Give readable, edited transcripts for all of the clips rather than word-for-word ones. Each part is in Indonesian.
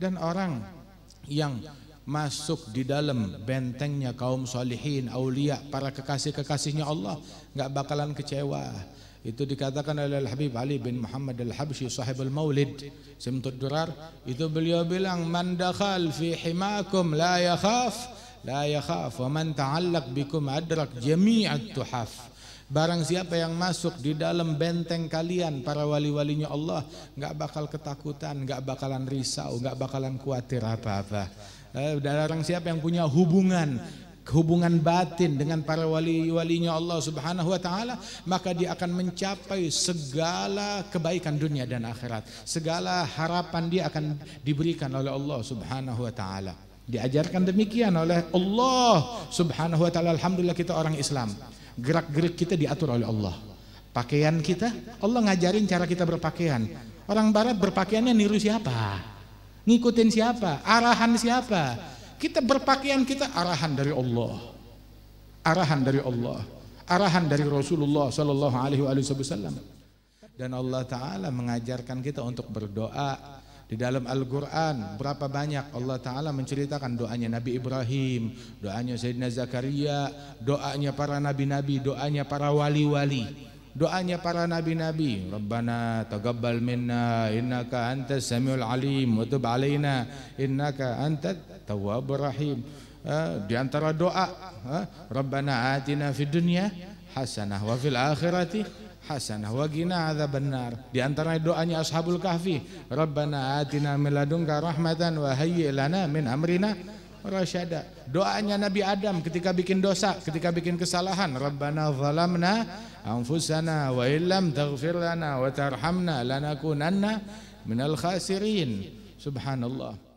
Dan orang yang masuk di dalam bentengnya kaum solihin, aulia, para kekasih-kekasihnya Allah, nggak bakalan kecewa. Itu dikatakan oleh Al-Habib Ali bin Muhammad Al-Habsyi sahibul Maulid Simtud Durar. Itu beliau bilang, man dakhal fi himakum la yakhaf wa man ta'allaq bikum adrak jami'at tuhaf. Barang siapa yang masuk di dalam benteng kalian para wali-walinya Allah, nggak bakal ketakutan, nggak bakalan risau, nggak bakalan khawatir apa-apa. Barang siapa yang punya hubungan batin dengan para wali-walinya Allah Subhanahu wa taala, maka dia akan mencapai segala kebaikan dunia dan akhirat. Segala harapan dia akan diberikan oleh Allah Subhanahu wa taala. Diajarkan demikian oleh Allah Subhanahu wa taala. Alhamdulillah kita orang Islam. Gerak-gerik kita diatur oleh Allah. Pakaian kita, Allah ngajarin cara kita berpakaian. Orang barat berpakaiannya niru siapa? Ngikutin siapa? Arahan siapa? Kita berpakaian, kita arahan dari Allah. Arahan dari Allah. Arahan dari Rasulullah sallallahu alaihi wasallam. Dan Allah taala mengajarkan kita untuk berdoa. Di dalam Al-Quran berapa banyak Allah Ta'ala menceritakan doanya Nabi Ibrahim, doanya Sayyidina Zakaria, doanya para nabi-nabi, doanya para wali-wali, doanya para nabi-nabi. Rabbana taqabbal minna innaka antas samiul alim wa tub alaina innaka antat tawwabur rahim. Di antara doa, Rabbana atina fid dunya hasanah wa fil akhirati hasanah wa qina adzabannar. Di antara doanya Ashabul Kahfi, Rabbana atina min ladunka rahmatan wa hayyi' lana min amrina rasyada. Doanya Nabi Adam ketika bikin dosa, ketika bikin kesalahan, Rabbana zalamna anfusana wa illam taghfir lana wa tarhamna lanakunanna minal khasirin. Subhanallah.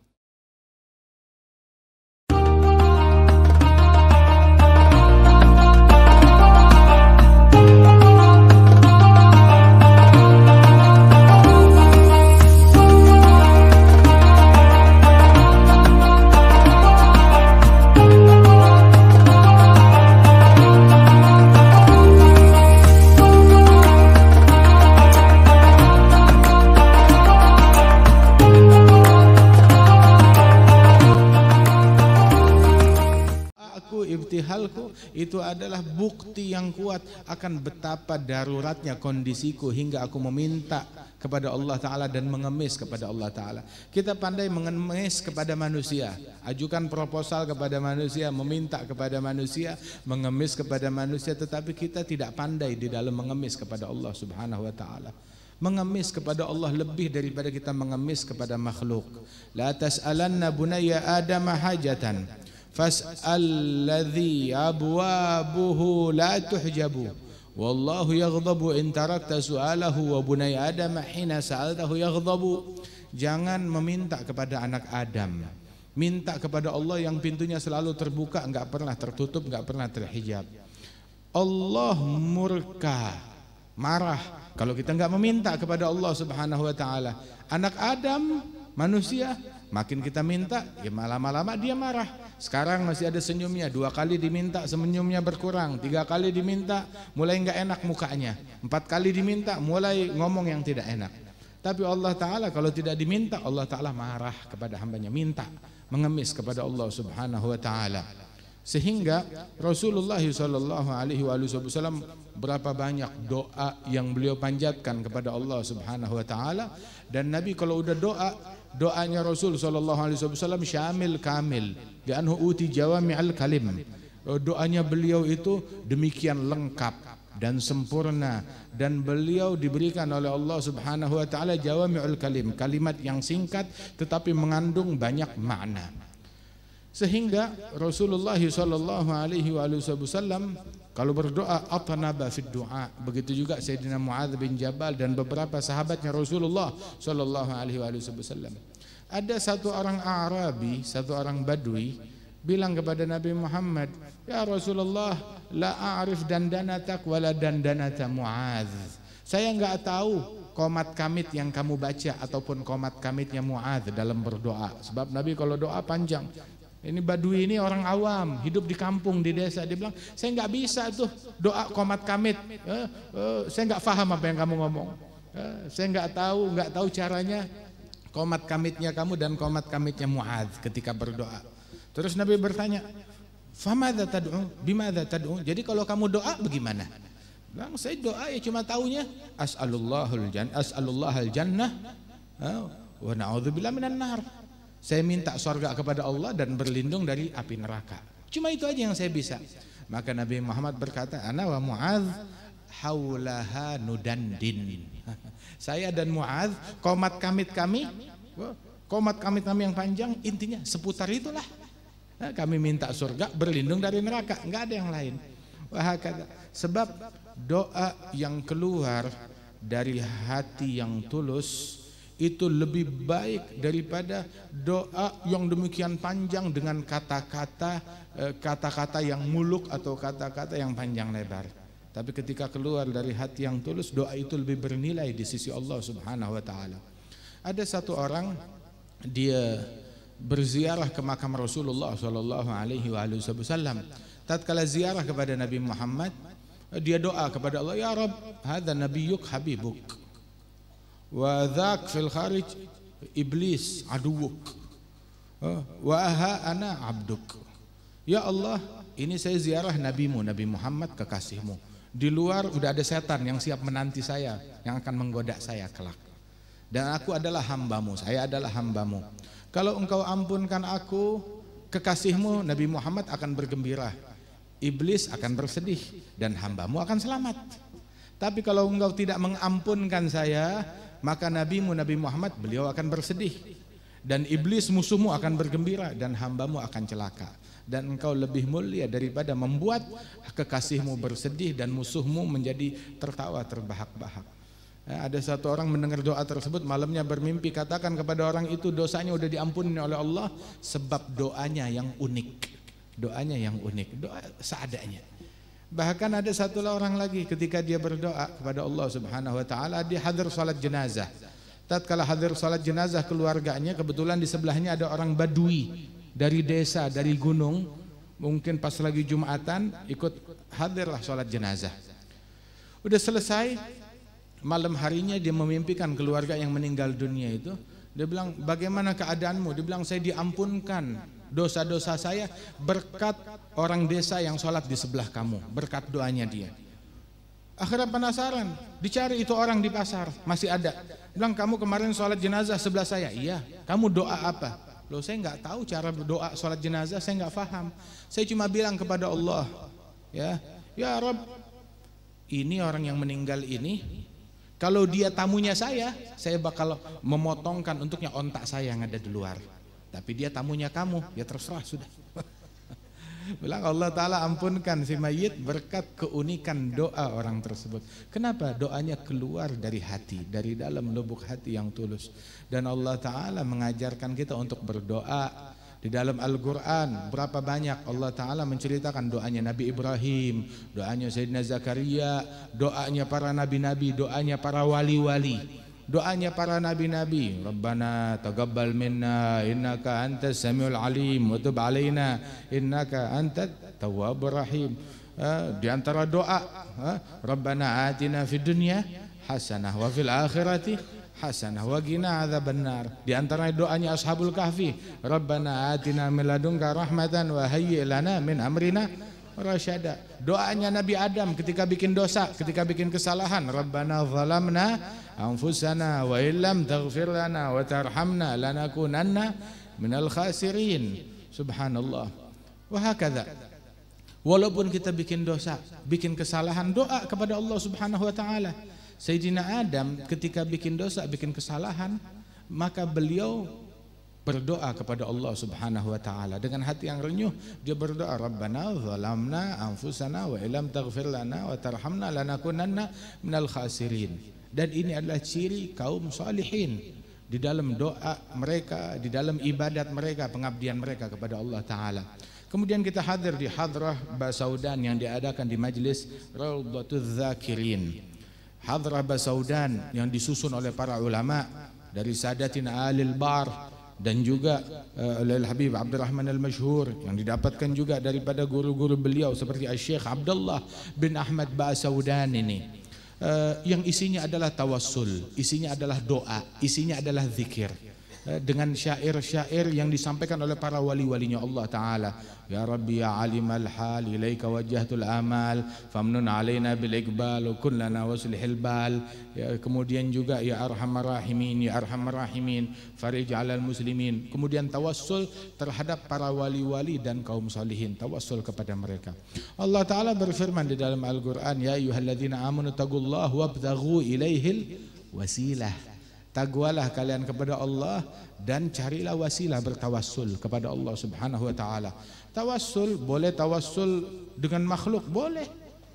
Ibtihalku itu adalah bukti yang kuat akan betapa daruratnya kondisiku hingga aku meminta kepada Allah Ta'ala dan mengemis kepada Allah Ta'ala. Kita pandai mengemis kepada manusia, ajukan proposal kepada manusia, meminta kepada manusia, mengemis kepada manusia, tetapi kita tidak pandai di dalam mengemis kepada Allah Subhanahu wa Ta'ala. Mengemis kepada Allah lebih daripada kita mengemis kepada makhluk. La tas'alanna bunayya adama hajatan fas'al ladzi abwabuhu la tuhjabu wallahu yaghdabu in tarakta su'alahu wa bunai adam hina sa'altahu yaghdabu. Jangan meminta kepada anak Adam, minta kepada Allah yang pintunya selalu terbuka, enggak pernah tertutup, enggak pernah terhijab. Allah murka, marah kalau kita enggak meminta kepada Allah Subhanahu wa taala. Anak Adam, manusia, makin kita minta, ya lama-lama dia marah. Sekarang masih ada senyumnya, 2 kali diminta senyumnya berkurang, 3 kali diminta mulai enggak enak mukanya, 4 kali diminta mulai ngomong yang tidak enak. Tapi Allah Ta'ala kalau tidak diminta, Allah Ta'ala marah kepada hambanya, minta, mengemis kepada Allah Subhanahu wa Ta'ala. Sehingga Rasulullah sallallahu alaihi wasallam berapa banyak doa yang beliau panjatkan kepada Allah Subhanahu wa Ta'ala. Dan Nabi kalau udah doanya Rasul sallallahu alaihi wasallam syamil kamil, li'anhu uti jawami'al kalim. Doanya beliau itu demikian lengkap dan sempurna, dan beliau diberikan oleh Allah Subhanahu wa taala jawami'ul kalim, kalimat yang singkat tetapi mengandung banyak makna. Sehingga Rasulullah sallallahu alaihi wasallam kalau berdoa atnaba fid du'a. Begitu juga Sayyidina Muadz bin Jabal dan beberapa sahabatnya Rasulullah sallallahu alaihi wasallam. Ada satu orang Arabi, satu orang Badui bilang kepada Nabi Muhammad, "Ya Rasulullah, la a'rif dandanatak wala dandanata Muadz." Saya enggak tahu qomat kamit yang kamu baca ataupun qomat kamitnya Muadz dalam berdoa. Sebab Nabi kalau doa panjang. Ini Badui ini orang awam, hidup di kampung, di desa. Dia bilang, saya nggak bisa tuh doa qomat kamit. Saya nggak paham apa yang kamu ngomong. Saya nggak tahu caranya Qomat kamitnya kamu dan qomat kamitnya Muadz ketika berdoa. Terus Nabi bertanya, "Famadza tad'u? Bimadza tad'u?" Jadi kalau kamu doa bagaimana? Bilang, saya doa ya cuma taunya as'alullahal jannah wa na'udzubillah minan nar. Saya minta surga kepada Allah dan berlindung dari api neraka. Cuma itu aja yang saya bisa. Maka Nabi Muhammad berkata, "Ana wa Muadz haulaha nudandin." Saya dan Muadz, qomat kamit kami yang panjang, intinya seputar itulah. Kami minta surga, berlindung dari neraka, enggak ada yang lain. Sebab doa yang keluar dari hati yang tulus itu lebih baik daripada doa yang demikian panjang dengan kata-kata yang muluk atau kata-kata yang panjang lebar. Tapi ketika keluar dari hati yang tulus, doa itu lebih bernilai di sisi Allah Subhanahu wa taala. Ada satu orang, dia berziarah ke makam Rasulullah sallallahu alaihi wasallam. Tatkala ziarah kepada Nabi Muhammad, dia doa kepada Allah, "Ya Rabb, hadza nabiyyuk habibuk. Wa dzak fil kharij iblis aduwuk. Wa ana abduk." Ya Allah, ini saya ziarah nabimu, Nabi Muhammad, kekasihmu. Di luar udah ada setan yang siap menanti saya, yang akan menggoda saya kelak. Dan aku adalah hambamu, saya adalah hambamu. Kalau engkau ampunkan aku, kekasihmu Nabi Muhammad akan bergembira, iblis akan bersedih, dan hambamu akan selamat. Tapi kalau engkau tidak mengampunkan saya, maka nabimu Nabi Muhammad, beliau akan bersedih, dan iblis musuhmu akan bergembira, dan hambamu akan celaka. Dan engkau lebih mulia daripada membuat kekasihmu bersedih dan musuhmu menjadi tertawa terbahak-bahak. Ada satu orang mendengar doa tersebut, malamnya bermimpi, katakan kepada orang itu dosanya udah diampuni oleh Allah sebab doanya yang unik. Doanya yang unik, doa seadanya. Bahkan ada satu orang lagi ketika dia berdoa kepada Allah Subhanahu wa taala, dia hadir salat jenazah. Tatkala hadir salat jenazah keluarganya, kebetulan di sebelahnya ada orang Badui dari desa, dari gunung, mungkin pas lagi Jumatan ikut hadirlah sholat jenazah. Udah selesai, malam harinya dia memimpikan keluarga yang meninggal dunia itu. Dia bilang, "Bagaimana keadaanmu?" Dia bilang, "Saya diampunkan dosa-dosa saya berkat orang desa yang sholat di sebelah kamu, berkat doanya dia." Akhirnya penasaran, dicari itu orang di pasar, masih ada. Bilang, "Kamu kemarin sholat jenazah sebelah saya." "Iya." "Kamu doa apa?" "Loh, saya nggak tahu cara berdoa sholat jenazah, saya nggak paham. Saya cuma bilang kepada Allah, ya Rabb, ini orang yang meninggal ini, kalau dia tamunya saya bakal memotongkan untuknya ontak saya yang ada di luar. Tapi dia tamunya kamu, ya terserah sudah." Bilang, Allah Ta'ala ampunkan si mayit berkat keunikan doa orang tersebut. Kenapa? Doanya keluar dari hati, dari dalam lubuk hati yang tulus. Dan Allah Ta'ala mengajarkan kita untuk berdoa. Di dalam Al-Quran berapa banyak Allah Ta'ala menceritakan doanya Nabi Ibrahim, doanya Sayyidina Zakaria, doanya para nabi-nabi, doanya para wali-wali, doanya para nabi-nabi. Rabbana taqabbal minna innaka antas samiul alim wa tub alaina innaka antat tawwabur rahim. Di antara doa, Rabbana atina fid dunya hasanah wa fil akhirati hasanah wa qina adzabannar. Di antara doanya Ashabul Kahfi, Rabbana atina min ladunka rahmatan wa hayyi' lana min amrina rasyada. Doanya Nabi Adam ketika bikin dosa, ketika bikin kesalahan, Rabbana zalamna anfusana wa illam taghfir lana wa tarhamna lanakunanna minal khasirin. Subhanallah. Wa hakadha. Walaupun kita bikin dosa, bikin kesalahan, doa kepada Allah Subhanahu wa taala. Sayyidina Adam ketika bikin dosa, bikin kesalahan, maka beliau berdoa kepada Allah Subhanahu wa taala dengan hati yang renyuh. Dia berdoa, Rabbana zalamna anfusana wa illam taghfir lana wa tarhamna lanakunanna minal khasirin. Dan ini adalah ciri kaum salihin di dalam doa mereka, di dalam ibadat mereka, pengabdian mereka kepada Allah taala. Kemudian kita hadir di hadrah Basaudan yang diadakan di majlis Raudhatuz Zakirin. Hadrah Basaudan yang disusun oleh para ulama dari Sadatina Alil Bar dan juga oleh Habib Abdurrahman Al-Masyhur, yang didapatkan juga daripada guru-guru beliau seperti Syekh Abdullah bin Ahmad Basaudan ini, yang isinya adalah tawassul, isinya adalah doa, isinya adalah zikir. dengan syair-syair yang disampaikan oleh para wali-walinya Allah Ta'ala. Ya Rabbi ya alimal hal ilaika wajjahtul amal famnun alaina bil iqbal wa kun lana waslihil bal. Ya, kemudian juga ya arhamar rahimin ya arhamar rahimin farij 'alal muslimin. Kemudian tawassul terhadap para wali-wali dan kaum salihin, tawassul kepada mereka. Allah Ta'ala berfirman di dalam Al-Qur'an, ya ayyuhalladzina amanu taqullaha wabtaghu ilaihil wasilah. Taqwalah kalian kepada Allah dan carilah wasilah bertawassul kepada Allah Subhanahu wa taala. Tawassul boleh, tawassul dengan makhluk boleh.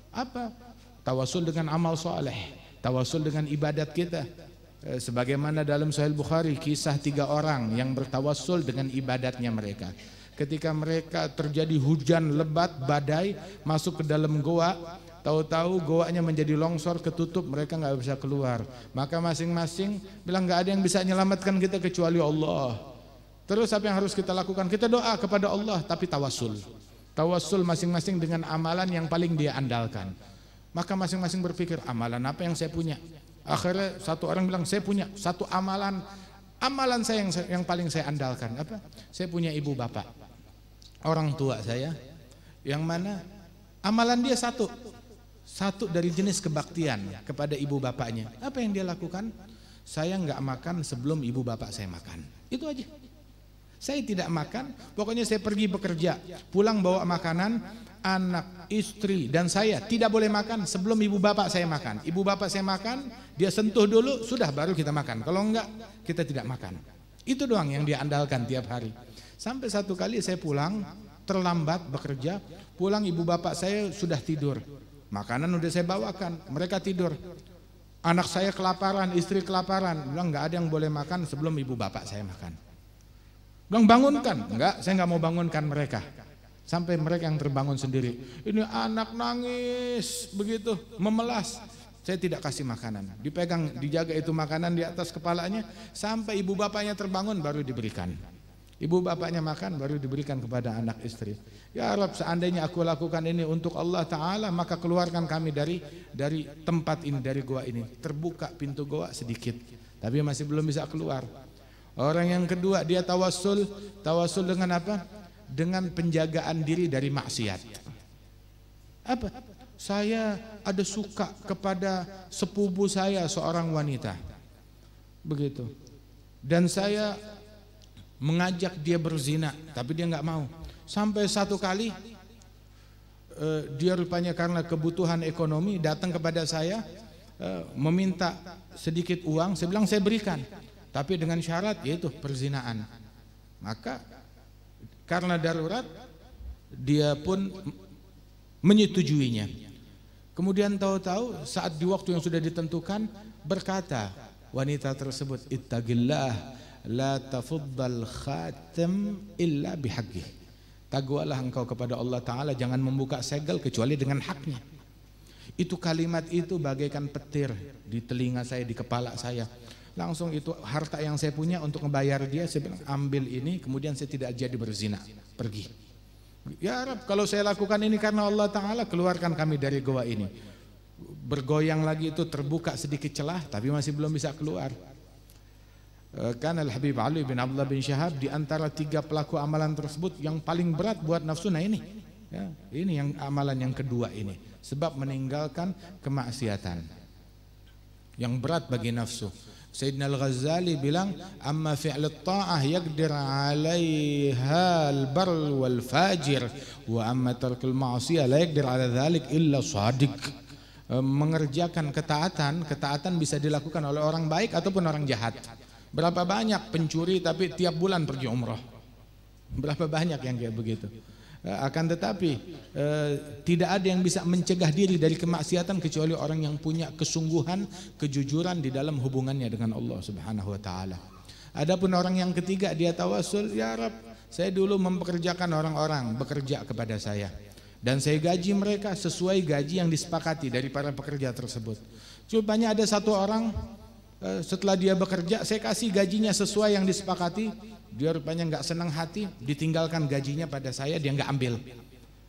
Apa? Tawassul dengan amal soleh, tawassul dengan ibadat kita. Sebagaimana dalam Sahih Bukhari kisah 3 orang yang bertawassul dengan ibadatnya mereka. Ketika mereka terjadi hujan lebat, badai, masuk ke dalam goa, tahu-tahu goanya menjadi longsor, ketutup, mereka nggak bisa keluar. Maka masing-masing bilang nggak ada yang bisa menyelamatkan kita kecuali Allah. Terus apa yang harus kita lakukan? Kita doa kepada Allah, tapi tawassul. Tawassul masing-masing dengan amalan yang paling dia andalkan. Maka masing-masing berpikir, amalan apa yang saya punya? Akhirnya satu orang bilang, saya punya satu amalan saya yang paling saya andalkan. Apa? Saya punya ibu bapak, orang tua saya, yang mana amalan dia satu dari jenis kebaktian kepada ibu bapaknya. Apa yang dia lakukan? Saya nggak makan sebelum ibu bapak saya makan. Itu aja. Saya tidak makan, pokoknya saya pergi bekerja, pulang bawa makanan, anak, istri dan saya tidak boleh makan sebelum ibu bapak saya makan. Ibu bapak saya makan, dia sentuh dulu, sudah baru kita makan. Kalau enggak, kita tidak makan. Itu doang yang dia andalkan tiap hari. Sampai satu kali saya pulang terlambat bekerja, pulang ibu bapak saya sudah tidur. Makanan udah saya bawakan, mereka tidur. Anak saya kelaparan, istri kelaparan, bilang nggak ada yang boleh makan sebelum ibu bapak saya makan. Bilang bangunkan, enggak, saya nggak mau bangunkan mereka. Sampai mereka yang terbangun sendiri. Ini anak nangis begitu, memelas. Saya tidak kasih makanan, dipegang, dijaga itu makanan di atas kepalanya sampai ibu bapaknya terbangun baru diberikan. Ibu bapaknya makan baru diberikan kepada anak istri. Ya Rabb, seandainya aku lakukan ini untuk Allah Ta'ala, maka keluarkan kami dari tempat ini, dari goa ini. Terbuka pintu goa sedikit, tapi masih belum bisa keluar. Orang yang kedua, dia tawassul dengan apa? Dengan penjagaan diri dari maksiat. Apa? Saya ada suka kepada sepupu saya seorang wanita. Begitu. Dan saya mengajak dia berzina, tapi dia nggak mau. Sampai satu kali dia rupanya karena kebutuhan ekonomi datang kepada saya, meminta sedikit uang. Saya bilang saya berikan, tapi dengan syarat yaitu perzinaan. Maka karena darurat dia pun menyetujuinya. Kemudian tahu-tahu saat di waktu yang sudah ditentukan berkata wanita tersebut, ittaqillah la tafuddal khatam illa bihaqqih. Taqwalah engkau kepada Allah Ta'ala, jangan membuka segel kecuali dengan haknya. Itu kalimat itu bagaikan petir di telinga saya, di kepala saya. Langsung itu harta yang saya punya untuk membayar dia, saya bilang ambil ini, kemudian saya tidak jadi berzina, pergi. Ya Rabb, kalau saya lakukan ini karena Allah Ta'ala, keluarkan kami dari goa ini. Bergoyang lagi itu, terbuka sedikit celah tapi masih belum bisa keluar. Kan Al-Habib Ali bin Abdullah bin Syahab di antara 3 pelaku amalan tersebut yang paling berat buat nafsu, nah ini ya, ini yang amalan yang kedua ini, sebab meninggalkan kemaksiatan yang berat bagi nafsu. Sayyidina Al-Ghazali bilang, amma fi'l ta'ah yaqdir 'alaiha al-barr wal fajir wa amma tarkul ma'siyah la yaqdir 'ala dzalik illa shadiq. Mengerjakan ketaatan bisa dilakukan oleh orang baik ataupun orang jahat. Berapa banyak pencuri tapi tiap bulan pergi umrah? Berapa banyak yang kayak begitu? Akan tetapi tidak ada yang bisa mencegah diri dari kemaksiatan kecuali orang yang punya kesungguhan, kejujuran di dalam hubungannya dengan Allah Subhanahu wa Ta'ala. Adapun orang yang ketiga, dia tawassul, ya Rabb, saya dulu mempekerjakan orang-orang bekerja kepada saya dan saya gaji mereka sesuai gaji yang disepakati dari para pekerja tersebut. Rupanya ada satu orang, setelah dia bekerja saya kasih gajinya sesuai yang disepakati, dia rupanya nggak senang hati, ditinggalkan gajinya pada saya, dia nggak ambil.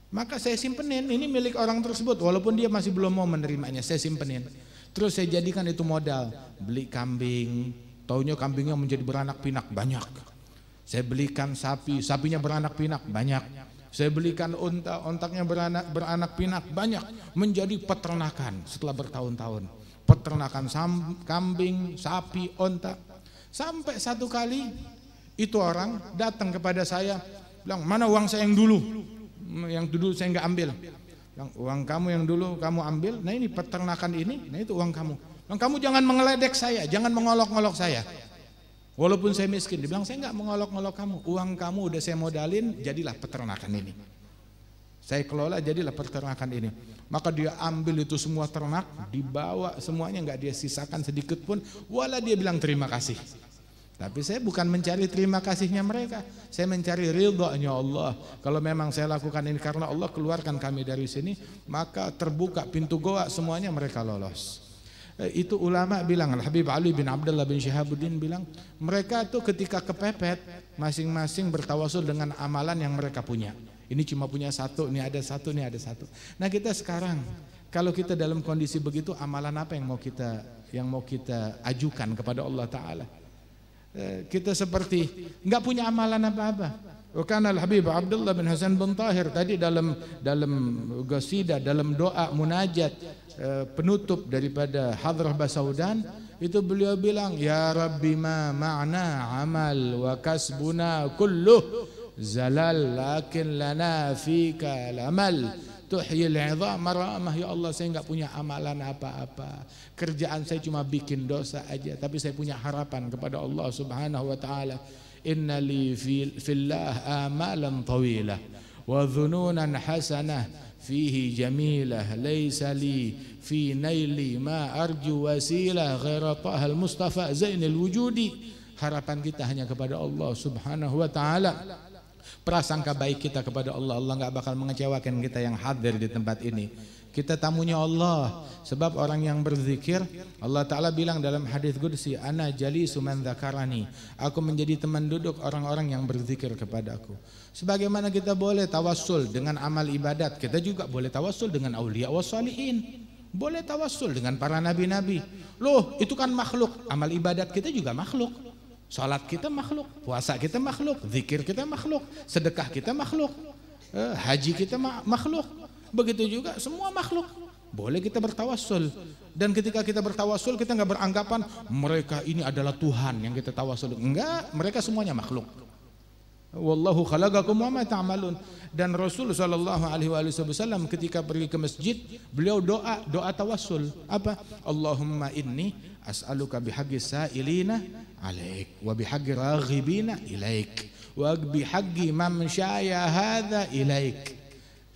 Maka saya simpenin, ini milik orang tersebut, walaupun dia masih belum mau menerimanya, saya simpenin. Terus saya jadikan itu modal, beli kambing, Taunya kambingnya menjadi beranak pinak banyak. Saya belikan sapi, sapinya beranak pinak banyak. Saya belikan unta, ontaknya beranak pinak banyak. Menjadi peternakan setelah bertahun-tahun. Peternakan kambing, sapi, onta. Sampai satu kali itu orang datang kepada saya, bilang, mana uang saya yang dulu? Yang dulu saya nggak ambil. Bilang, uang kamu yang dulu kamu ambil, nah ini peternakan ini, nah itu uang kamu. Bilang, kamu jangan mengeledek saya, jangan mengolok-olok saya. Walaupun saya miskin, dia bilang, saya nggak mengolok-olok kamu. Uang kamu udah saya modalin, jadilah peternakan ini. Saya kelola, jadilah peternakan ini. Maka dia ambil itu semua ternak, dibawa semuanya, nggak dia sisakan sedikit pun. Wala dia bilang terima kasih. Tapi saya bukan mencari terima kasihnya mereka. Saya mencari ridhonya Allah. Kalau memang saya lakukan ini karena Allah, keluarkan kami dari sini, maka terbuka pintu goa, semuanya mereka lolos. Itu ulama bilang, Al-Habib Ali bin Abdullah bin Syihabuddin bilang, mereka tuh ketika kepepet, masing-masing bertawasul dengan amalan yang mereka punya. Ini cuma punya satu, ini ada satu, ini ada satu. Nah kita sekarang, kalau kita dalam kondisi begitu, amalan apa yang mau kita ajukan kepada Allah Ta'ala? Kita seperti nggak punya amalan apa-apa. Karena Al-Habib Abdullah bin Hasan bin Tahir tadi dalam qasidah, dalam doa munajat penutup daripada Hadrah Basaudan, itu beliau bilang, ya Rabbi ma ma'na amal wa kasbuna kulluh zalal lakin lana fika lamal tuhyil 'idham maramah. Ya Allah, saya enggak punya amalan apa-apa, kerjaan saya cuma bikin dosa aja, tapi saya punya harapan kepada Allah Subhanahu wa taala. Inna li fillah amalan tawilah wa dhununan hasanah fihi jamilah laysa li fi naili ma arju wasilah ghaira tahal mustafa zainul wujudi. Harapan kita hanya kepada Allah Subhanahu wa taala. Prasangka baik kita kepada Allah, Allah nggak bakal mengecewakan kita yang hadir di tempat ini. Kita tamunya Allah. Sebab orang yang berzikir, Allah Ta'ala bilang dalam hadis qudsi, ana jalisu man dzakarani, aku menjadi teman duduk orang-orang yang berzikir kepadaku. Sebagaimana kita boleh tawassul dengan amal ibadat, kita juga boleh tawassul dengan aulia wassalihin. Boleh tawassul dengan para nabi-nabi. Loh, itu kan makhluk. Amal ibadat kita juga makhluk. Salat kita makhluk, puasa kita makhluk, zikir kita makhluk, sedekah kita makhluk, haji kita makhluk. Begitu juga semua makhluk. Boleh kita bertawassul. Dan ketika kita bertawassul, kita nggak beranggapan mereka ini adalah Tuhan yang kita tawassul. Enggak, mereka semuanya makhluk. Wallahu khalaqakum wa ma ta'malun. Dan Rasul sallallahu alaihi wasallam ketika pergi ke masjid, beliau doa tawassul. Apa? Allahumma inni as'aluka bihaqqi sa'ilina 'alaik wa bihaqqi raghibina ilaik wa bihaqqi mamsyaya hadza ilaik.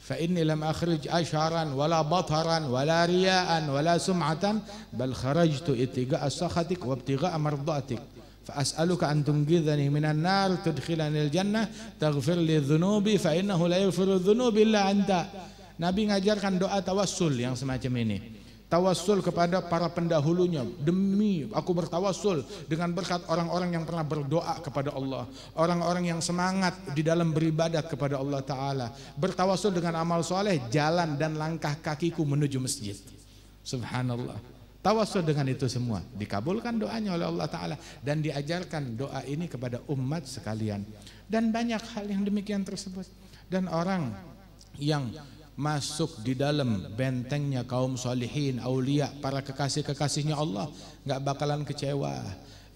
Fa inni lam akhrij asharan wala bataran wala riya'an wala sum'atan bal kharajtu ittiga'a sakhatik wa ibtigha'a mardatik. Fa as'aluka an tunqidhani minan nar tudkhilani al-jannah taghfir li dhunubi fa innahu la yaghfiru dhunuba illa anta. Nabi ngajarkan doa tawassul yang semacam ini. Tawassul kepada para pendahulunya. Demi aku bertawassul dengan berkat orang-orang yang pernah berdoa kepada Allah, orang-orang yang semangat di dalam beribadah kepada Allah Ta'ala. Bertawassul dengan amal soleh, jalan dan langkah kakiku menuju masjid. Subhanallah. Tawassul dengan itu semua, dikabulkan doanya oleh Allah Ta'ala. Dan diajarkan doa ini kepada umat sekalian. Dan banyak hal yang demikian tersebut. Dan orang yang masuk di dalam bentengnya kaum salihin, aulia, para kekasih-kekasihnya Allah, nggak bakalan kecewa.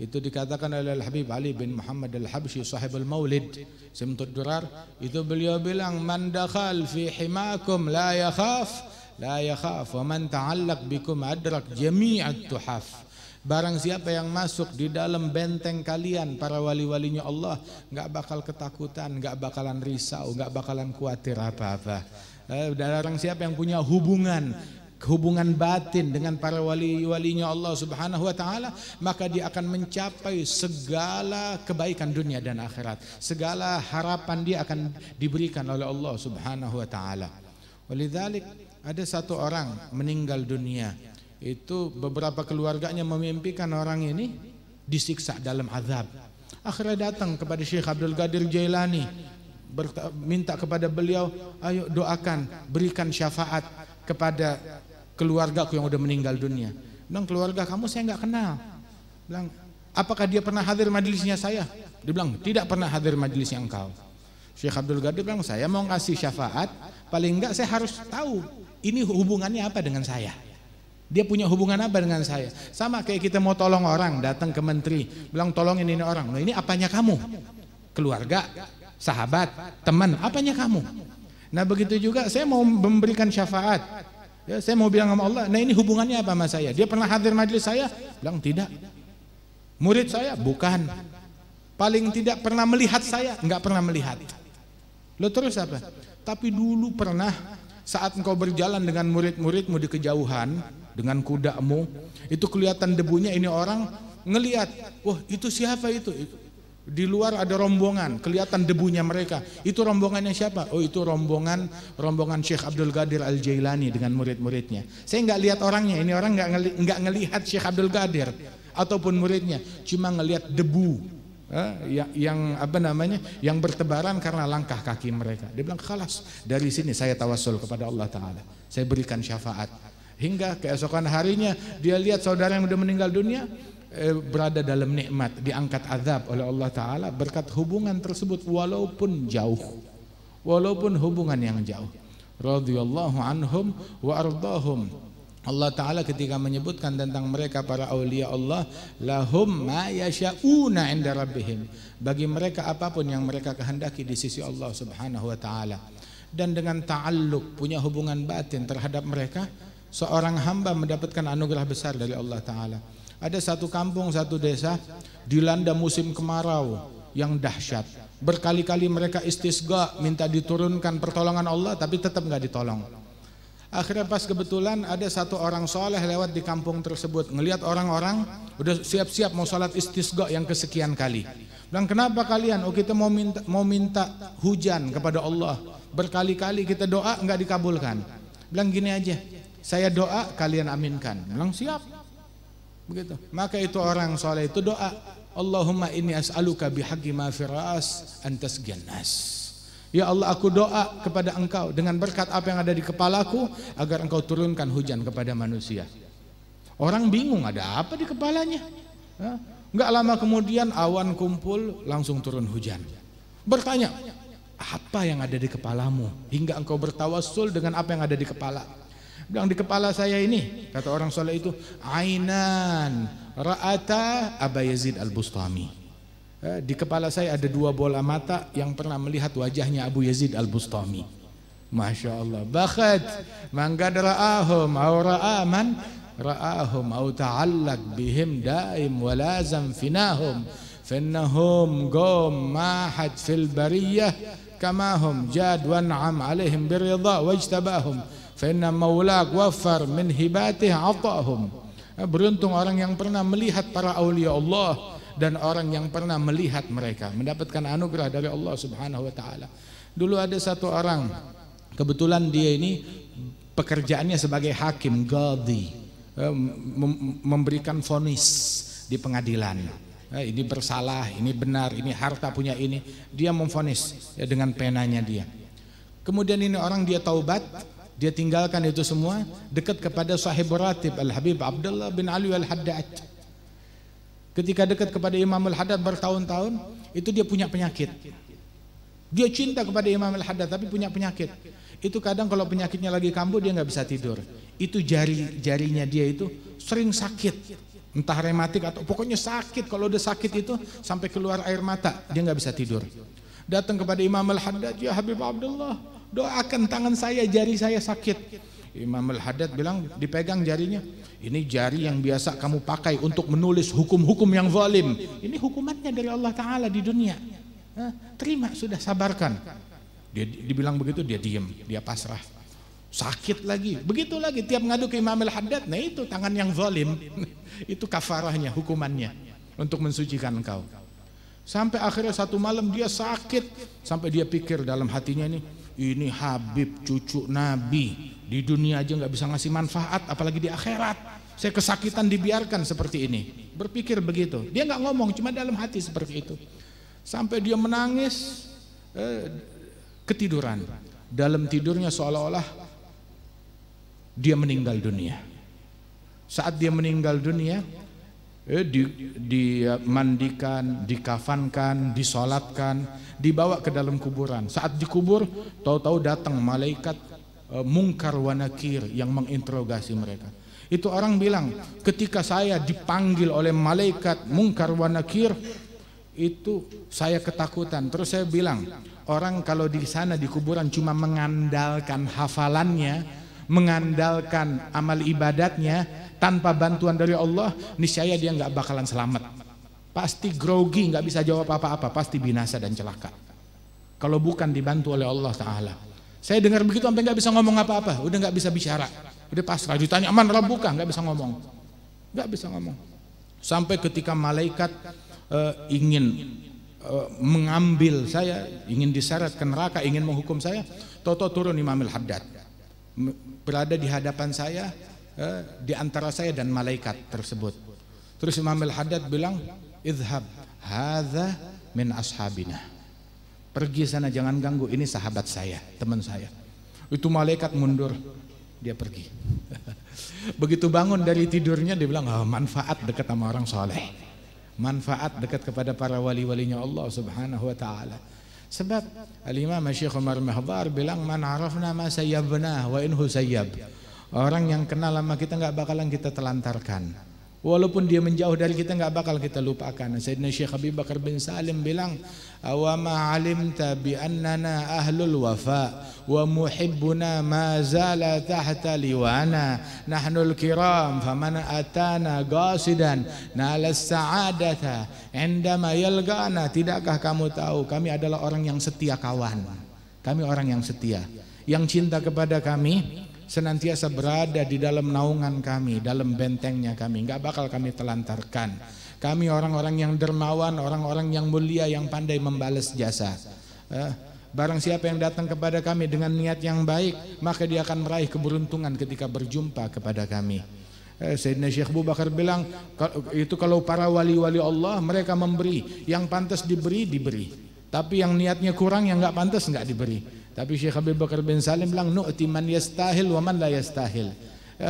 Itu dikatakan oleh Al-Habib Ali bin Muhammad Al-Habsyi sahibul Maulid Simtud Durar. Itu beliau bilang, man dakhal fi himakum la yakhaf wa man ta'allaq bikum adrak jami'at tuhaf. Barang siapa yang masuk di dalam benteng kalian, para wali-walinya Allah, nggak bakal ketakutan, nggak bakalan risau, nggak bakalan khawatir apa-apa. Barang siapa yang punya hubungan batin dengan para wali-walinya Allah Subhanahu wa taala, maka dia akan mencapai segala kebaikan dunia dan akhirat. Segala harapan dia akan diberikan oleh Allah Subhanahu wa taala. Walidzalik ada satu orang meninggal dunia. Itu beberapa keluarganya memimpikan orang ini disiksa dalam azab. Akhirnya datang kepada Syekh Abdul Qadir Jailani, minta kepada beliau, ayo doakan, berikan syafaat kepada keluargaku yang udah meninggal dunia. Bilang, keluarga kamu saya nggak kenal. Bilang, apakah dia pernah hadir majelisnya saya? Dia bilang, tidak pernah hadir majelisnya engkau. Syekh Abdul Qadir bilang, saya mau ngasih syafaat, paling enggak saya harus tahu ini hubungannya apa dengan saya. Dia punya hubungan apa dengan saya? Sama kayak kita mau tolong orang, datang ke menteri, bilang tolongin ini orang. Nah, ini apanya kamu? Keluarga, sahabat, teman, apanya kamu? Nah begitu juga saya mau memberikan syafaat, ya, saya mau bilang sama Allah, nah ini hubungannya apa sama saya? Dia pernah hadir majelis saya? Bilang tidak. Murid saya? Bukan. Paling tidak pernah melihat saya? Enggak pernah melihat. Lo terus apa? Tapi dulu pernah saat engkau berjalan dengan murid-muridmu di kejauhan dengan kudamu, itu kelihatan debunya, ini orang ngelihat, wah itu siapa itu? Di luar ada rombongan, kelihatan debunya mereka. Itu rombongannya siapa? Oh itu rombongan Syekh Abdul Qadir Al-Jailani dengan murid-muridnya. Saya nggak lihat orangnya, ini orang nggak ngelihat Syekh Abdul Qadir ataupun muridnya, cuma ngelihat debu yang apa namanya, yang bertebaran karena langkah kaki mereka. Dia bilang, khalas, dari sini saya tawassul kepada Allah Ta'ala, saya berikan syafaat. Hingga keesokan harinya dia lihat saudara yang sudah meninggal dunia berada dalam nikmat, diangkat azab oleh Allah Ta'ala berkat hubungan tersebut, walaupun jauh, walaupun hubungan yang jauh. Radhiyallahu anhum wa ardahum. Allah Ta'ala ketika menyebutkan tentang mereka para awliya Allah, lahum ma yasha'una inda rabbihim, bagi mereka apapun yang mereka kehendaki di sisi Allah Subhanahu wa Ta'ala. Dan dengan ta'alluq, punya hubungan batin terhadap mereka, seorang hamba mendapatkan anugerah besar dari Allah Ta'ala. Ada satu kampung, satu desa dilanda musim kemarau yang dahsyat. Berkali-kali mereka istisqa, minta diturunkan pertolongan Allah, tapi tetap nggak ditolong. Akhirnya pas kebetulan ada satu orang soleh lewat di kampung tersebut, ngelihat orang-orang udah siap-siap mau sholat istisqa yang kesekian kali. Bilang, kenapa kalian? Oh kita mau minta hujan kepada Allah. Berkali-kali kita doa nggak dikabulkan. Bilang gini aja, saya doa kalian aminkan. Bilang siap. Begitu. Maka itu orang soleh itu doa, Allahumma inni as'aluka bihaqqi ma firas antas gannas. Ya Allah, aku doa kepada engkau dengan berkat apa yang ada di kepalaku, agar engkau turunkan hujan kepada manusia. Orang bingung, ada apa di kepalanya? Enggak lama kemudian awan kumpul, langsung turun hujan. Bertanya, apa yang ada di kepalamu hingga engkau bertawassul dengan apa yang ada di kepala? Bilang, di kepala saya ini, kata orang soleh itu, ainan ra'ata Aba Yazid Al-Bustami. Di kepala saya ada dua bola mata yang pernah melihat wajahnya Abu Yazid Al-Bustami. Masya Allah. Bakhat man qad ra'ahum aw ra'a man ra'ahum aw ta'allaq bihim daim wa lazam finahum finnahum qum mahad fil bariyah kama hum jad wa an'am alaihim biridha wajtabahum finna maulak waffar min hibatih atahum. Beruntung orang yang pernah melihat para awliya Allah dan orang yang pernah melihat mereka, mendapatkan anugerah dari Allah Subhanahu wa Ta'ala. Dulu ada satu orang, kebetulan dia ini pekerjaannya sebagai hakim, qadhi, memberikan vonis di pengadilan. Ini bersalah, ini benar, ini harta punya ini. Dia memvonis ya, dengan penanya dia. Kemudian ini orang dia taubat, dia tinggalkan itu semua, dekat kepada sahib ratib Al-Habib Abdullah bin Ali Al-Haddad. Ketika dekat kepada Imam Al-Haddad bertahun-tahun, itu dia punya penyakit. Dia cinta kepada Imam Al-Haddad tapi punya penyakit. Itu kadang kalau penyakitnya lagi kambuh dia nggak bisa tidur. Itu jarinya dia itu sering sakit, entah rematik atau pokoknya sakit. Kalau udah sakit itu sampai keluar air mata, dia nggak bisa tidur. Datang kepada Imam Al-Haddad, ya Habib Abdullah, doakan tangan saya, jari saya sakit. Imam Al-Haddad bilang, dipegang jarinya, ini jari yang biasa kamu pakai untuk menulis hukum-hukum yang zalim. Ini hukumannya dari Allah Ta'ala di dunia. Terima, sudah sabarkan. Dia dibilang begitu, dia diam, dia pasrah. Sakit lagi, begitu lagi, tiap ngadu ke Imam Al-Haddad, nah itu tangan yang zalim. Itu kafarahnya, hukumannya untuk mensucikan engkau. Sampai akhirnya satu malam dia sakit, sampai dia pikir dalam hatinya ini Habib cucu Nabi, di dunia aja nggak bisa ngasih manfaat, apalagi di akhirat. Saya kesakitan dibiarkan seperti ini. Berpikir begitu. Dia nggak ngomong, cuma dalam hati seperti itu. Sampai dia menangis, ketiduran. Dalam tidurnya seolah-olah dia meninggal dunia. Saat dia meninggal dunia, dimandikan, dikafankan, disolatkan, dibawa ke dalam kuburan. Saat dikubur, tahu-tahu datang malaikat Munkar wa Nakir yang menginterogasi mereka. Itu orang bilang, ketika saya dipanggil oleh malaikat Munkar wa Nakir, itu saya ketakutan. Terus saya bilang, orang kalau di sana di kuburan cuma mengandalkan hafalannya, mengandalkan amal ibadatnya tanpa bantuan dari Allah, niscaya dia nggak bakalan selamat. Pasti grogi, nggak bisa jawab apa-apa, pasti binasa dan celaka. Kalau bukan dibantu oleh Allah Ta'ala. Saya dengar begitu sampai nggak bisa ngomong apa-apa, udah nggak bisa bicara, udah pasrah. Ditanya man rabbuka, nggak bisa ngomong, nggak bisa ngomong. Sampai ketika malaikat ingin mengambil saya, ingin diseret ke neraka, ingin menghukum saya, tahu-tahu turun Imam Al-Haddad berada di hadapan saya, di antara saya dan malaikat tersebut. Terus Imam Al-Haddad bilang, idhab, hadza min ashabina. Pergi sana, jangan ganggu, ini sahabat saya, teman saya. Itu malaikat mundur, dia pergi. Begitu bangun dari tidurnya dia bilang, manfaat dekat sama orang soleh, manfaat dekat kepada para wali-walinya Allah Subhanahu wa ta'ala. Sebab Al-Imam Syekh Umar Mahdhar bilang, man arafna ma sayyabna wa inhu sayyab. Orang yang kenal sama kita nggak bakalan kita telantarkan. Walaupun dia menjauh dari kita nggak bakal kita lupakan. Sayyidina Syekh Abi Bakar bin Salim bilang, awama alimta bi annana ahlul wafa wa muhibbuna ma zala tahta liwana nahnul kiram faman atana qasidan nala sa'adata indama yalgana. Tidakkah kamu tahu kami adalah orang yang setia kawan, kami orang yang setia, yang cinta kepada kami senantiasa berada di dalam naungan kami, dalam bentengnya kami, nggak bakal kami telantarkan. Kami orang-orang yang dermawan, orang-orang yang mulia, yang pandai membalas jasa. Barang siapa yang datang kepada kami dengan niat yang baik, maka dia akan meraih keberuntungan ketika berjumpa kepada kami. Sayyidina Syekh Abu Bakar bilang, itu kalau para wali-wali Allah, mereka memberi, yang pantas diberi, diberi. Tapi yang niatnya kurang, yang nggak pantas, nggak diberi. Tapi Syekh Abi Bakar bin Salim bilang, nu'ti man yastahil wa man la yastahil.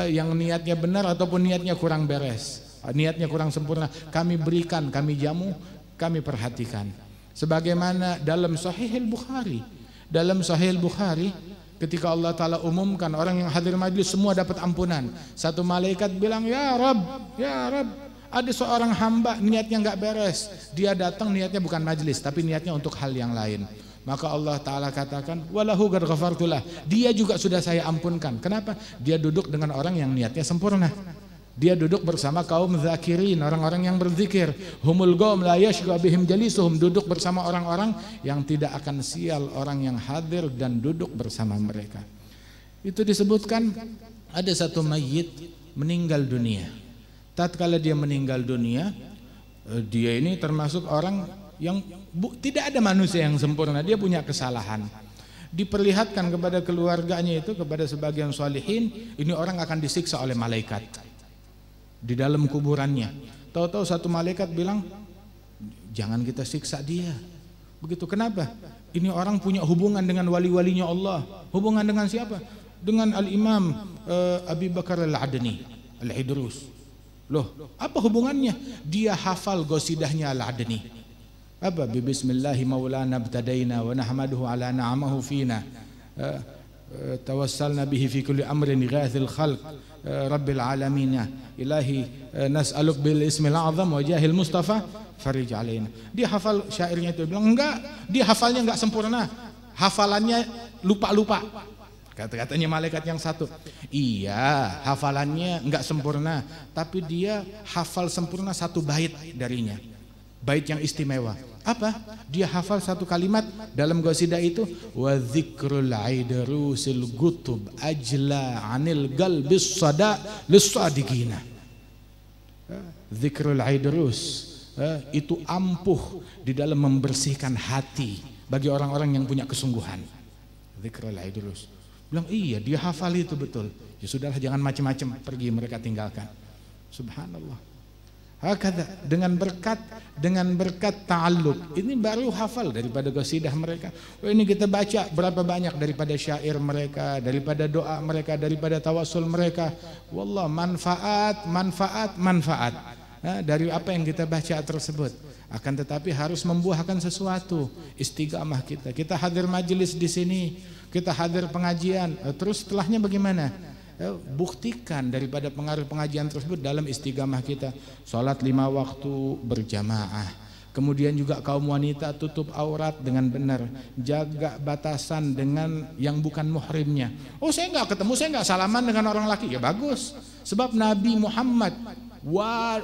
Yang niatnya benar ataupun niatnya kurang beres, niatnya kurang sempurna, kami berikan, kami jamu, kami perhatikan. Sebagaimana dalam Sahih Al-Bukhari, dalam Sahih Al-Bukhari, ketika Allah Ta'ala umumkan orang yang hadir majlis semua dapat ampunan, satu malaikat bilang, ya Rabb, ya Rabb, ada seorang hamba niatnya nggak beres, dia datang niatnya bukan majlis tapi niatnya untuk hal yang lain. Maka Allah Ta'ala katakan, walahu qad ghafartulah, dia juga sudah saya ampunkan. Kenapa? Dia duduk dengan orang yang niatnya sempurna. Dia duduk bersama kaum zakirin, orang-orang yang berzikir. Humul qaum la yashqa bihim jalisuhum, duduk bersama orang-orang yang tidak akan sial orang yang hadir dan duduk bersama mereka. Itu disebutkan ada satu mayit meninggal dunia. Tatkala dia meninggal dunia, dia ini termasuk orang yang tidak ada manusia yang sempurna, dia punya kesalahan. Diperlihatkan kepada keluarganya itu, kepada sebagian sholihin, ini orang akan disiksa oleh malaikat di dalam kuburannya. Tahu-tahu satu malaikat bilang, jangan kita siksa dia. Begitu, kenapa? Ini orang punya hubungan dengan wali-walinya Allah. Hubungan dengan siapa? Dengan Al-Imam Abi Bakar Al-Adni Al-Idrus. Loh, apa hubungannya? Dia hafal gosidahnya Al-Adni. Apa? Bismillahi maulana btadaina wa nahmaduhu ala na'amahu fina tawassalna bihi fi kulli amrin ghathil khalq rabbil alamin ilahi nas'aluk bil ismil azam wa jahil mustafa farij alaina. Dia hafal syairnya itu, bilang enggak, dia hafalnya enggak sempurna, hafalannya lupa-lupa. Kata-katanya malaikat yang satu, iya hafalannya enggak sempurna, tapi dia hafal sempurna satu bait darinya, bait yang istimewa. Apa? Dia hafal satu kalimat dalam qasidah itu, wa dzikrul aidrusil gutub ajla anil qalbis sada lis-sadiqina. Dzikrul aidrus itu ampuh di dalam membersihkan hati bagi orang-orang yang punya kesungguhan. Dzikrul aidrus. Bilang iya, dia hafal itu betul. Ya sudahlah, jangan macam-macam, pergi, mereka tinggalkan. Subhanallah. Hakadha, dengan berkat ta'alluq, ini baru hafal daripada qasidah mereka. Ini kita baca berapa banyak daripada syair mereka, daripada doa mereka, daripada tawassul mereka. Wallah, manfaat. dari apa yang kita baca tersebut. Akan tetapi harus membuahkan sesuatu. Istiqamah kita. Kita hadir majelis di sini, kita hadir pengajian. Terus setelahnya bagaimana? Buktikan daripada pengaruh pengajian tersebut dalam istiqamah kita. Salat 5 waktu berjamaah. Kemudian juga kaum wanita tutup aurat dengan benar, jaga batasan dengan yang bukan muhrimnya. Oh, saya nggak ketemu, saya nggak salaman dengan orang laki. Ya bagus, sebab Nabi Muhammad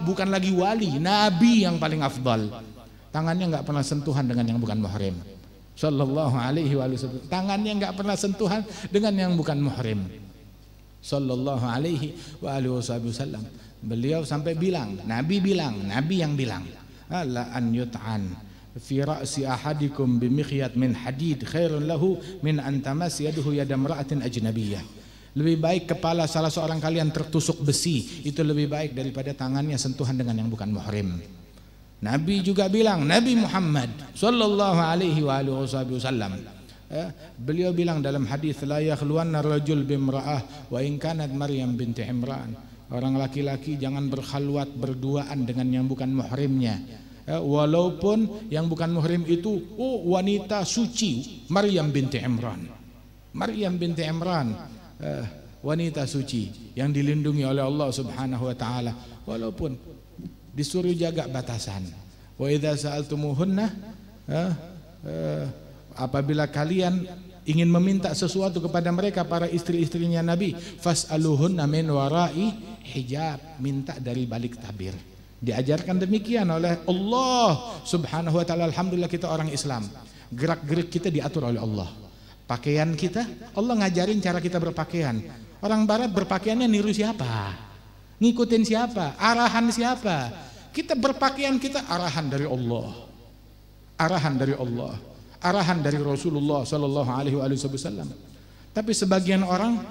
bukan lagi wali, Nabi yang paling afdal. Tangannya nggak pernah sentuhan dengan yang bukan muhrim. Sallallahu alaihi wasallam. Tangannya nggak pernah sentuhan dengan yang bukan muhrim. Sallallahu alaihi wasallam. Beliau sampai bilang, Nabi yang bilang. La an yut'an fi ra'si ahadikum bimikhyat min hadid khairun lahu min an tamas yaduhu yada imra'atin ajnabiyyah. Lebih baik kepala salah seorang kalian tertusuk besi, itu lebih baik daripada tangannya sentuhan dengan yang bukan muhrim. Nabi juga bilang, Nabi Muhammad sallallahu alaihi wasallam, beliau bilang dalam hadis, la yakhluwanna rajul bimra'ah wa in kanat Maryam binti Imran. Orang laki-laki jangan berkhalwat berduaan dengan yang bukan muhrimnya, walaupun yang bukan muhrim itu wanita suci, Maryam binti Imran. Maryam binti Imran, wanita suci yang dilindungi oleh Allah Subhanahu wa taala, walaupun disuruh jaga batasan. Wa idza sa'altumuhunna, apabila kalian ingin meminta sesuatu kepada mereka, para istri-istrinya Nabi, fas'aluhunna min wara'i hijab, minta dari balik tabir. Diajarkan demikian oleh Allah Subhanahu wa taala. Alhamdulillah kita orang Islam, gerak-gerik kita diatur oleh Allah. Pakaian kita, Allah ngajarin cara kita berpakaian. Orang barat berpakaiannya niru siapa? Ngikutin siapa? Arahan siapa? Kita berpakaian, kita arahan dari Allah. Arahan dari Allah, arahan dari Rasulullah sallallahu alaihi wasallam. Tapi sebagian orang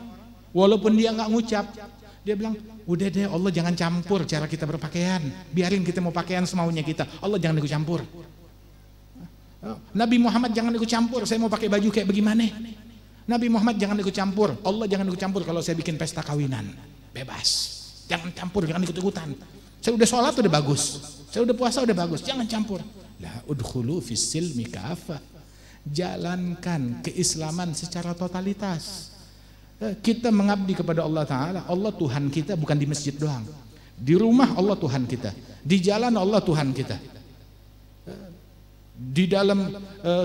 walaupun dia nggak ngucap, dia bilang, udah deh Allah jangan campur cara kita berpakaian, biarin kita mau pakaian semaunya kita, Allah jangan ikut campur. Nabi Muhammad jangan ikut campur, saya mau pakai baju kayak bagaimana. Nabi Muhammad jangan ikut campur, Allah jangan ikut campur kalau saya bikin pesta kawinan, bebas, jangan campur, jangan ikut-ikutan. Saya udah sholat udah bagus, saya udah puasa udah bagus, jangan campur. La udkhulu fis silmi kafah. Jalankan keislaman secara totalitas. Kita mengabdi kepada Allah Ta'ala. Allah Tuhan kita, bukan di masjid doang. Di rumah Allah Tuhan kita, di jalan Allah Tuhan kita, di dalam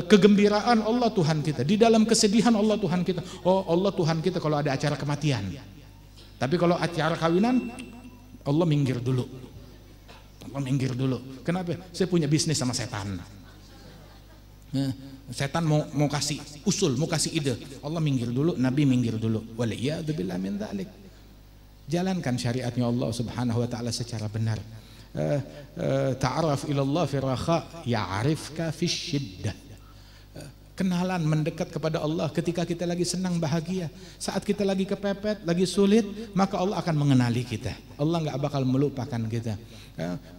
kegembiraan Allah Tuhan kita, di dalam kesedihan Allah Tuhan kita. Oh, Allah Tuhan kita kalau ada acara kematian. Tapi kalau acara kawinan, Allah minggir dulu. Allah minggir dulu. Kenapa? Saya punya bisnis sama setan. Setan mau kasih usul, mau kasih ide, Allah minggir dulu, Nabi minggir dulu. Waliyadzubillah min dzalik. Jalankan syariatnya Allah Subhanahu wa taala secara benar. Ta'araf ila Allah fi raha ya'rifka fi syiddah. Kenalan, mendekat kepada Allah ketika kita lagi senang bahagia. Saat kita lagi kepepet, lagi sulit, maka Allah akan mengenali kita. Allah nggak bakal melupakan kita.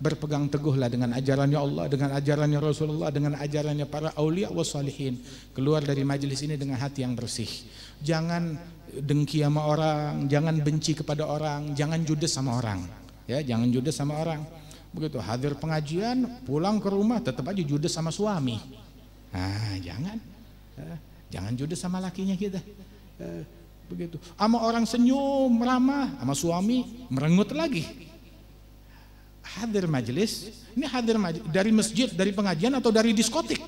Berpegang teguhlah dengan ajarannya Allah, dengan ajarannya Rasulullah, dengan ajarannya para aulia wa salihin. Keluar dari majelis ini dengan hati yang bersih. Jangan dengki sama orang, jangan benci kepada orang, jangan judes sama orang. Ya, jangan judes sama orang. Begitu hadir pengajian, pulang ke rumah tetap aja judes sama suami. Nah, jangan judes sama lakinya kita. Begitu. Sama orang senyum, ramah, sama suami merengut lagi. Hadir majelis, ini hadir dari masjid, dari pengajian atau dari diskotik?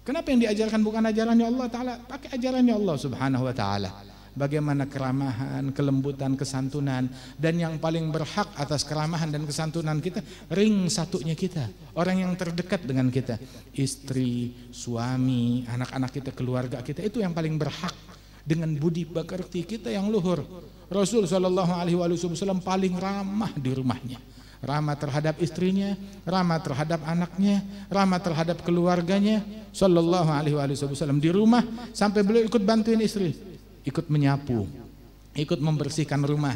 Kenapa yang diajarkan bukan ajarannya Allah Ta'ala? Pakai ajarannya Allah Subhanahu wa Ta'ala. Bagaimana keramahan, kelembutan, kesantunan. Dan yang paling berhak atas keramahan dan kesantunan kita, ring satunya kita, orang yang terdekat dengan kita, istri, suami, anak-anak kita, keluarga kita, itu yang paling berhak dengan budi pekerti kita yang luhur. Rasul sallallahu alaihi wasallam paling ramah di rumahnya, ramah terhadap istrinya, ramah terhadap anaknya, ramah terhadap keluarganya. Sallallahu alaihi wasallam di rumah sampai beliau ikut bantuin istri, ikut menyapu, ikut membersihkan rumah,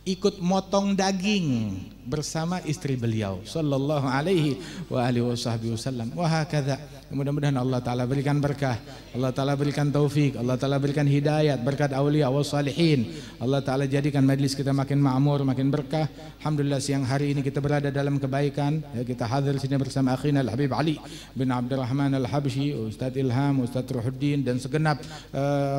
ikut motong daging bersama istri beliau sallallahu alaihi wa alihi wasallam. Wa hakadha. Mudah-mudahan Allah taala berikan berkah, Allah taala berikan taufik, Allah taala berikan hidayat, berkat aulia was salihin. Allah taala jadikan majlis kita makin makmur, makin berkah. Alhamdulillah siang hari ini kita berada dalam kebaikan. Ya, kita hadir sini bersama akhina Al-Habib Ali bin Abdurrahman Al-Habsyi, Ustaz Ilham, Ustaz Ruhuddin dan segenap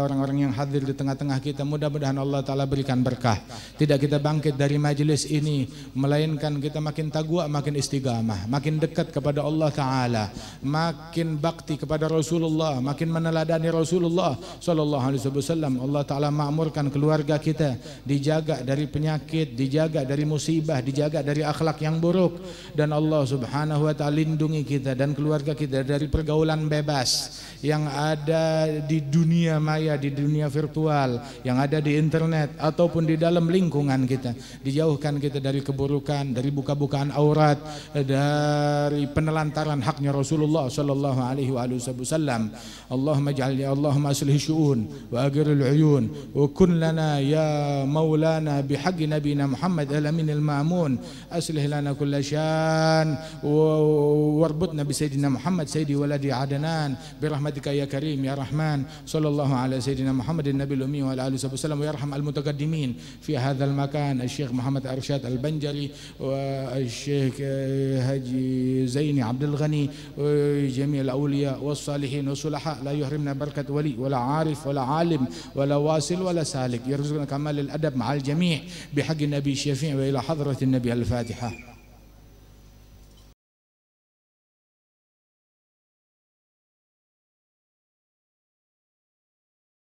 orang-orang yang hadir di tengah-tengah kita. Mudah-mudahan Allah taala berikan berkah. Tidak kita bangkit dari majlis ini melainkan kita makin taqwa, makin istiqamah, makin dekat kepada Allah taala, makin bakti kepada Rasulullah, makin meneladani Rasulullah sallallahu alaihi wasallam. Allah taala makmurkan keluarga kita, dijaga dari penyakit, dijaga dari musibah, dijaga dari akhlak yang buruk, dan Allah subhanahu wa taala lindungi kita dan keluarga kita dari pergaulan bebas yang ada di dunia maya, di dunia virtual, yang ada di internet ataupun di dalam lingkungan kita. Dijauhkan kita dari keburukan, dari buka-bukaan aurat, dari penelantaran haknya Rasulullah sallallahu alaihi wasallam. Allahumma ij'al ya Allahumma aslih syu'un wa agiril uyun wa kun lana ya maulana bihaqqi nabiyina Muhammad al-amin al-ma'mun. Aslih lana kulla syan warbutna bi sayyidina Muhammad sayyidi waladi Adnan birahmatika ya karim ya rahman. Sallallahu ala sayyidina Muhammadin nabiyil ummi wa ala alihi wasallam. Wa yarham al-mutaqaddimin fi hadzal makan Syekh Muhammad Arsyad Al-Banjari wa Syekh Haji Zaini Abdul Ghani wa jami' الأولياء والصالحين والصلحاء. لا يحرمنا بركة ولي ولا عارف ولا عالم ولا واصل ولا سالك. يرزقنا كمال الأدب مع الجميع بحق النبي الشفيع وإلى حضرة النبي. الفاتحة.